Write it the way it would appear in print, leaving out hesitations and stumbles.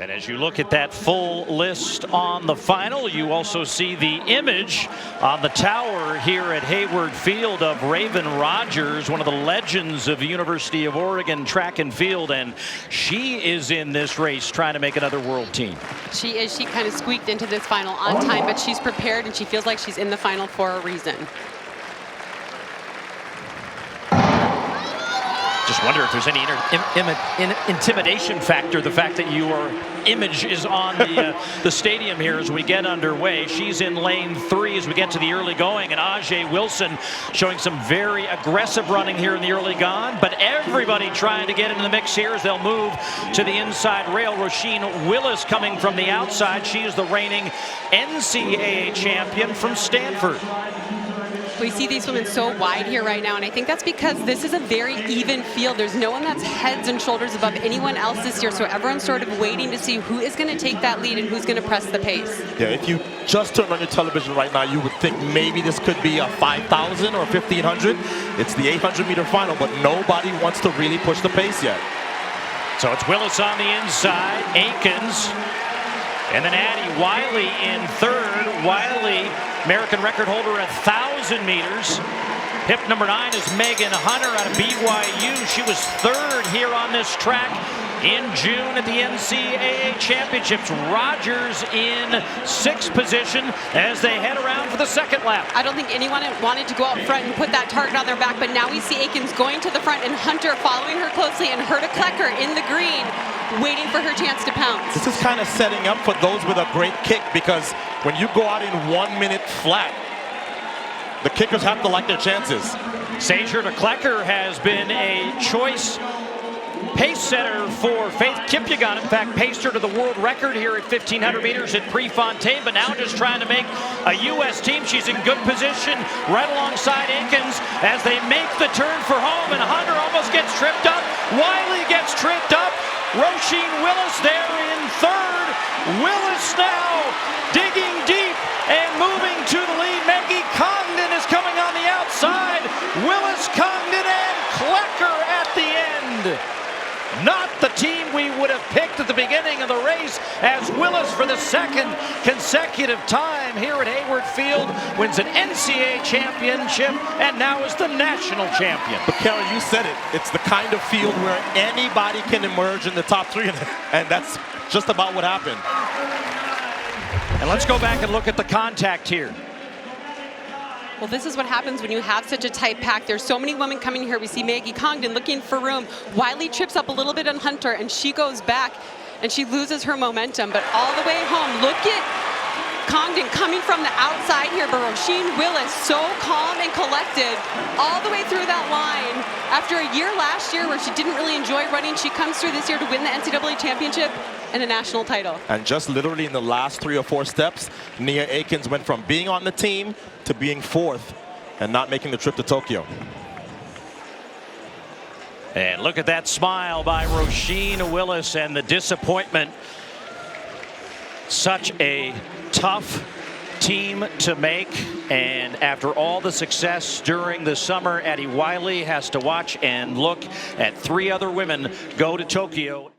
And as you look at that full list on the final, you also see the image on the tower here at Hayward Field of Raven Rogers, one of the legends of the University of Oregon track and field, and she is in this race trying to make another world team. She is. She kind of squeaked into this final on time, but she's prepared and she feels like she's in the final for a reason. Just wonder if there's any intimidation factor, the fact that your image is on the stadium here as we get underway. She's in lane 3 as we get to the early going, and Ajay Wilson showing some very aggressive running here in the early gone, but everybody trying to get into the mix here as they'll move to the inside rail. Roisin Willis coming from the outside. She is the reigning NCAA champion from Stanford. We see these women so wide here right now, and I think that's because this is a very even field. There's no one that's heads and shoulders above anyone else this year, so everyone's sort of waiting to see who is going to take that lead and who's going to press the pace. Yeah, if you just turned on your television right now, you would think maybe this could be a 5,000 or 1,500. It's the 800-meter final, but nobody wants to really push the pace yet. So it's Willis on the inside, Aikens, and then Addie Wiley in third. Wiley, American record holder at 1,000 meters. Hip number 9 is Megan Hunter out of BYU. She was third here on this track in June at the NCAA Championships. Rogers in 6th position as they head around for the second lap. I don't think anyone wanted to go out front and put that target on their back, but now we see Aikens going to the front and Hunter following her closely, and Herta Klecker in the green waiting for her chance to pounce. This is kind of setting up for those with a great kick, because when you go out in 1 minute flat, the kickers have to like their chances. Herta Klecker has been a choice pace setter for Faith Kipyegon. In fact, paced her to the world record here at 1,500 meters at Prefontaine, but now just trying to make a U.S. team. She's in good position right alongside Aikens as they make the turn for home, and Hunter almost gets tripped up. Wiley gets tripped up. Roisin Willis there in third. Willis now digging deep and moving to the lead. Maggie Congdon is coming on the outside. Willis, Congdon, and Klecker at the end. Not the team we would have picked at the beginning of the race, as Willis for the second consecutive time here at Hayward Field wins an NCAA championship and now is the national champion. But Karen, you said it. It's the kind of field where anybody can emerge in the top 3, and that's just about what happened. And let's go back and look at the contact here. Well, this is what happens when you have such a tight pack. There's so many women coming here. We see Maggie Congdon looking for room. Wiley trips up a little bit on Hunter, and she goes back, and she loses her momentum. But all the way home, look at Congdon coming from the outside here, but Roisin Willis so calm and collected all the way through that line. After a year last year where she didn't really enjoy running, she comes through this year to win the NCAA championship and a national title. And just literally in the last 3 or 4 steps, Nia Aikens went from being on the team to being 4th and not making the trip to Tokyo. And look at that smile by Roisin Willis and the disappointment. Such a tough team to make, and after all the success during the summer, Addie Wiley has to watch and look at 3 other women go to Tokyo.